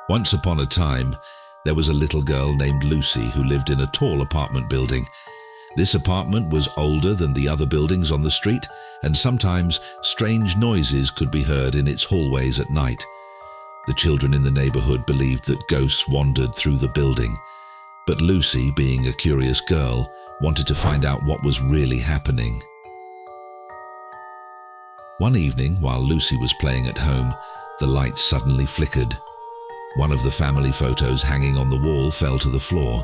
Once upon a time, there was a little girl named Lucy who lived in a tall apartment building. This apartment was older than the other buildings on the street, and sometimes strange noises could be heard in its hallways at night. The children in the neighborhood believed that ghosts wandered through the building, but Lucy, being a curious girl, wanted to find out what was really happening. One evening, while Lucy was playing at home, the light suddenly flickered. One of the family photos hanging on the wall fell to the floor.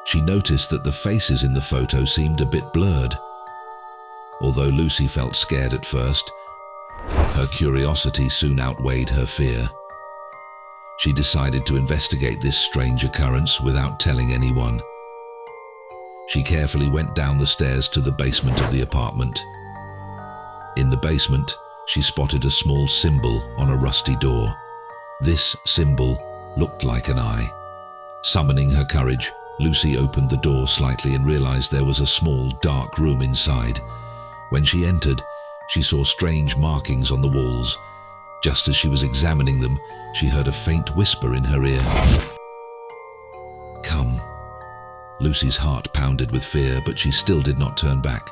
She noticed that the faces in the photo seemed a bit blurred. Although Lucy felt scared at first, her curiosity soon outweighed her fear. She decided to investigate this strange occurrence without telling anyone. She carefully went down the stairs to the basement of the apartment. In the basement, she spotted a small symbol on a rusty door. This symbol looked like an eye. Summoning her courage, Lucy opened the door slightly and realized there was a small, dark room inside. When she entered, she saw strange markings on the walls. Just as she was examining them, she heard a faint whisper in her ear. "Come." Lucy's heart pounded with fear, but she still did not turn back.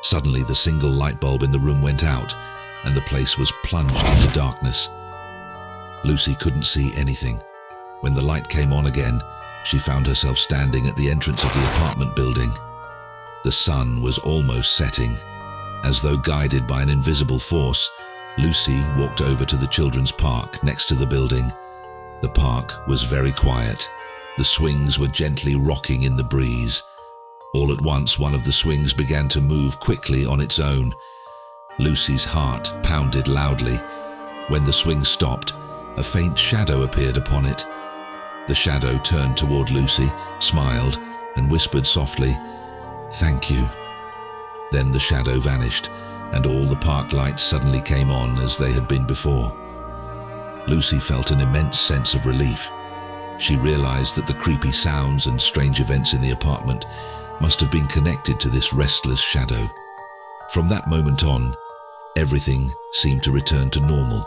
Suddenly, the single light bulb in the room went out, and the place was plunged into darkness. Lucy couldn't see anything. When the light came on again, she found herself standing at the entrance of the apartment building. The sun was almost setting. As though guided by an invisible force, Lucy walked over to the children's park next to the building. The park was very quiet. The swings were gently rocking in the breeze. All at once, one of the swings began to move quickly on its own. Lucy's heart pounded loudly. When the swing stopped, a faint shadow appeared upon it. The shadow turned toward Lucy, smiled, and whispered softly, "Thank you." Then the shadow vanished, and all the park lights suddenly came on as they had been before. Lucy felt an immense sense of relief. She realized that the creepy sounds and strange events in the apartment must have been connected to this restless shadow. From that moment on, everything seemed to return to normal.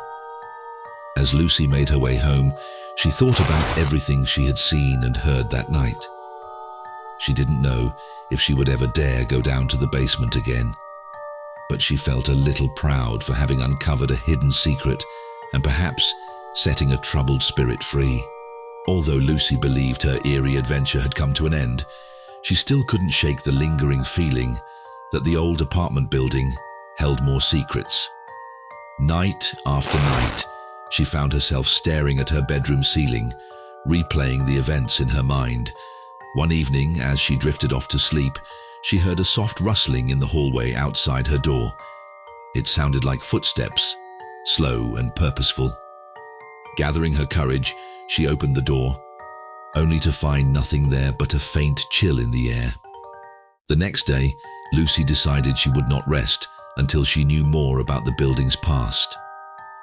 As Lucy made her way home, she thought about everything she had seen and heard that night. She didn't know if she would ever dare go down to the basement again, but she felt a little proud for having uncovered a hidden secret and perhaps setting a troubled spirit free. Although Lucy believed her eerie adventure had come to an end, she still couldn't shake the lingering feeling that the old apartment building held more secrets. Night after night, she found herself staring at her bedroom ceiling, replaying the events in her mind. One evening, as she drifted off to sleep, she heard a soft rustling in the hallway outside her door. It sounded like footsteps, slow and purposeful. Gathering her courage, she opened the door, only to find nothing there but a faint chill in the air. The next day, Lucy decided she would not rest until she knew more about the building's past.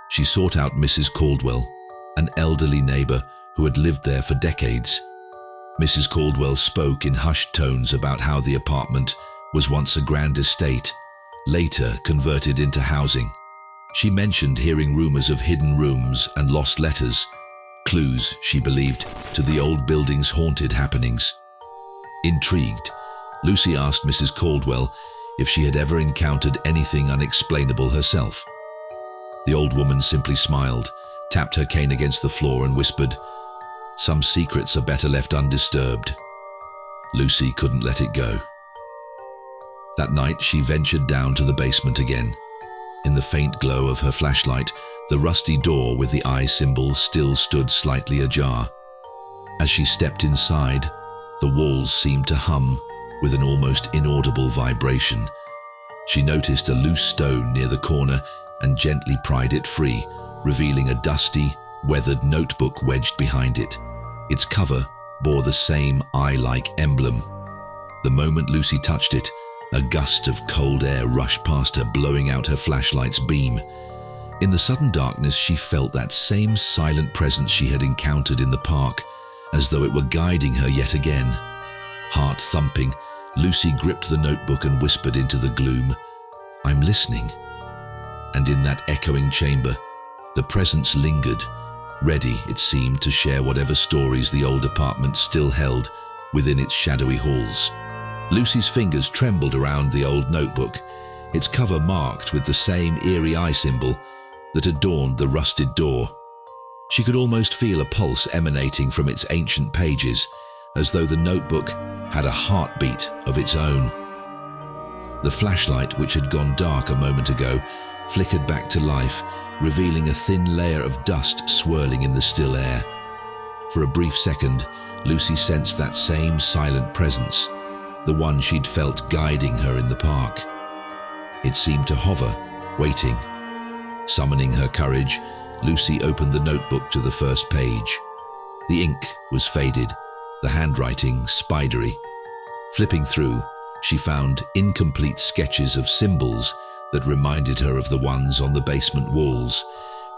She sought out Mrs. Caldwell, an elderly neighbor who had lived there for decades. Mrs. Caldwell spoke in hushed tones about how the apartment was once a grand estate, later converted into housing. She mentioned hearing rumors of hidden rooms and lost letters, clues, she believed, to the old building's haunted happenings. Intrigued, Lucy asked Mrs. Caldwell if she had ever encountered anything unexplainable herself. The old woman simply smiled, tapped her cane against the floor and whispered, "Some secrets are better left undisturbed." Lucy couldn't let it go. That night, she ventured down to the basement again. In the faint glow of her flashlight, the rusty door with the eye symbol still stood slightly ajar. As she stepped inside, the walls seemed to hum with an almost inaudible vibration. She noticed a loose stone near the corner and gently pried it free, revealing a dusty, weathered notebook wedged behind it. Its cover bore the same eye-like emblem. The moment Lucy touched it, a gust of cold air rushed past her, blowing out her flashlight's beam. In the sudden darkness, she felt that same silent presence she had encountered in the park, as though it were guiding her yet again. Heart thumping, Lucy gripped the notebook and whispered into the gloom, "I'm listening." And in that echoing chamber, the presence lingered, ready, it seemed, to share whatever stories the old apartment still held within its shadowy halls. Lucy's fingers trembled around the old notebook, its cover marked with the same eerie eye symbol that adorned the rusted door. She could almost feel a pulse emanating from its ancient pages, as though the notebook had a heartbeat of its own. The flashlight, which had gone dark a moment ago, flickered back to life, revealing a thin layer of dust swirling in the still air. For a brief second, Lucy sensed that same silent presence, the one she'd felt guiding her in the park. It seemed to hover, waiting. Summoning her courage, Lucy opened the notebook to the first page. The ink was faded, the handwriting spidery. Flipping through, she found incomplete sketches of symbols that reminded her of the ones on the basement walls,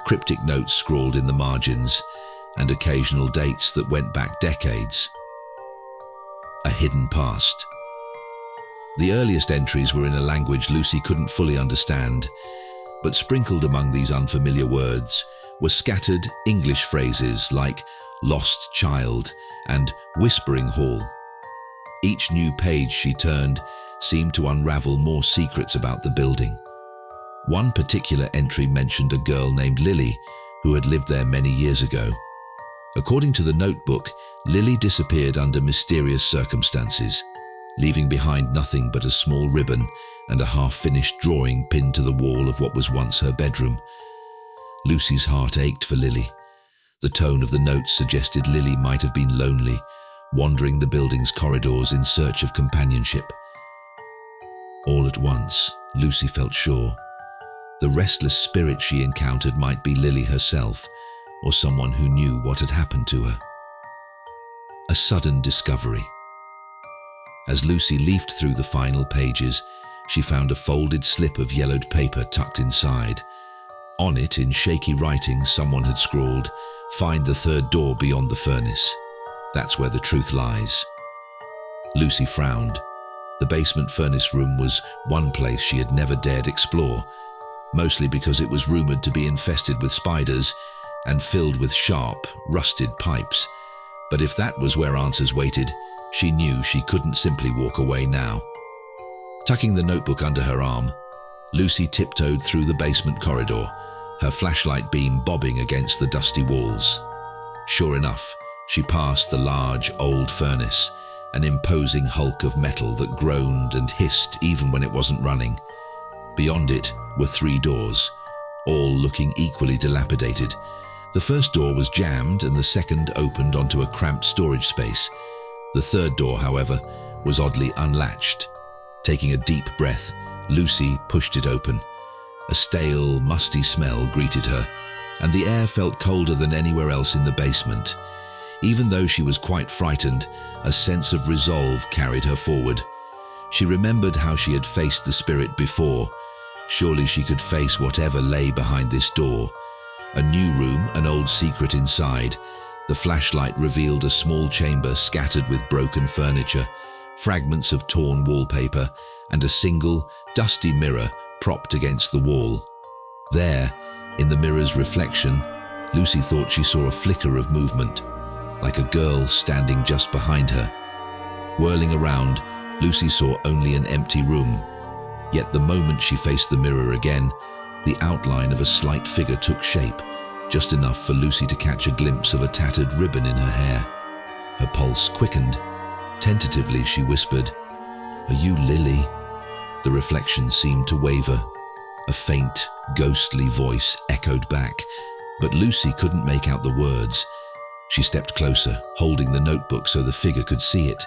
cryptic notes scrawled in the margins, and occasional dates that went back decades. A hidden past. The earliest entries were in a language Lucy couldn't fully understand, but sprinkled among these unfamiliar words were scattered English phrases like lost child and whispering hall. Each new page she turned seemed to unravel more secrets about the building. One particular entry mentioned a girl named Lily who had lived there many years ago. According to the notebook, Lily disappeared under mysterious circumstances, leaving behind nothing but a small ribbon and a half-finished drawing pinned to the wall of what was once her bedroom. Lucy's heart ached for Lily. The tone of the notes suggested Lily might have been lonely, wandering the building's corridors in search of companionship. All at once, Lucy felt sure. The restless spirit she encountered might be Lily herself, or someone who knew what had happened to her. A sudden discovery. As Lucy leafed through the final pages, she found a folded slip of yellowed paper tucked inside. On it, in shaky writing, someone had scrawled, "Find the third door beyond the furnace. That's where the truth lies." Lucy frowned. The basement furnace room was one place she had never dared explore, mostly because it was rumored to be infested with spiders and filled with sharp, rusted pipes. But if that was where answers waited, she knew she couldn't simply walk away now. Tucking the notebook under her arm, Lucy tiptoed through the basement corridor, her flashlight beam bobbing against the dusty walls. Sure enough, she passed the large, old furnace, an imposing hulk of metal that groaned and hissed even when it wasn't running. Beyond it were 3 doors, all looking equally dilapidated. The first door was jammed and the second opened onto a cramped storage space. The third door, however, was oddly unlatched. Taking a deep breath, Lucy pushed it open. A stale, musty smell greeted her, and the air felt colder than anywhere else in the basement. Even though she was quite frightened, a sense of resolve carried her forward. She remembered how she had faced the spirit before. Surely she could face whatever lay behind this door. A new room, an old secret inside. The flashlight revealed a small chamber scattered with broken furniture, fragments of torn wallpaper, and a single, dusty mirror propped against the wall. There, in the mirror's reflection, Lucy thought she saw a flicker of movement, like a girl standing just behind her. Whirling around, Lucy saw only an empty room. Yet the moment she faced the mirror again, the outline of a slight figure took shape, just enough for Lucy to catch a glimpse of a tattered ribbon in her hair. Her pulse quickened. Tentatively, she whispered, "Are you Lily?" The reflection seemed to waver. A faint, ghostly voice echoed back, but Lucy couldn't make out the words. She stepped closer, holding the notebook so the figure could see it.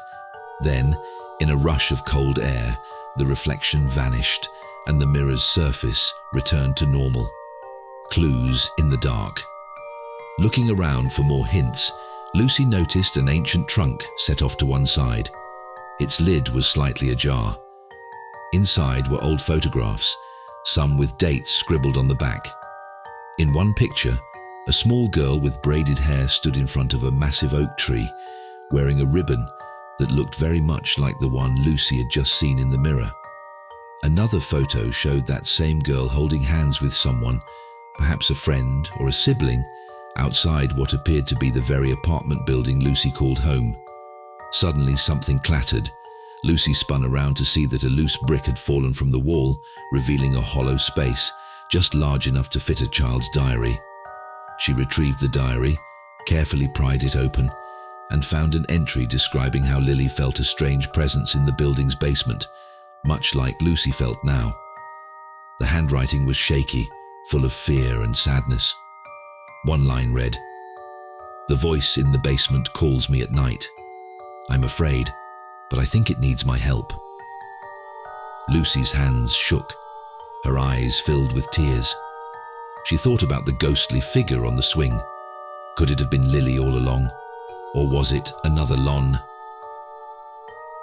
Then, in a rush of cold air, the reflection vanished, and the mirror's surface returned to normal. Clues in the dark. Looking around for more hints, Lucy noticed an ancient trunk set off to one side. Its lid was slightly ajar. Inside were old photographs, some with dates scribbled on the back. In one picture, a small girl with braided hair stood in front of a massive oak tree, wearing a ribbon that looked very much like the one Lucy had just seen in the mirror. Another photo showed that same girl holding hands with someone, perhaps a friend or a sibling, outside what appeared to be the very apartment building Lucy called home. Suddenly something clattered. Lucy spun around to see that a loose brick had fallen from the wall, revealing a hollow space, just large enough to fit a child's diary. She retrieved the diary, carefully pried it open, and found an entry describing how Lily felt a strange presence in the building's basement, much like Lucy felt now. The handwriting was shaky, full of fear and sadness. One line read, "The voice in the basement calls me at night. I'm afraid, but I think it needs my help." Lucy's hands shook, her eyes filled with tears. She thought about the ghostly figure on the swing. Could it have been Lily all along? Or was it another Lon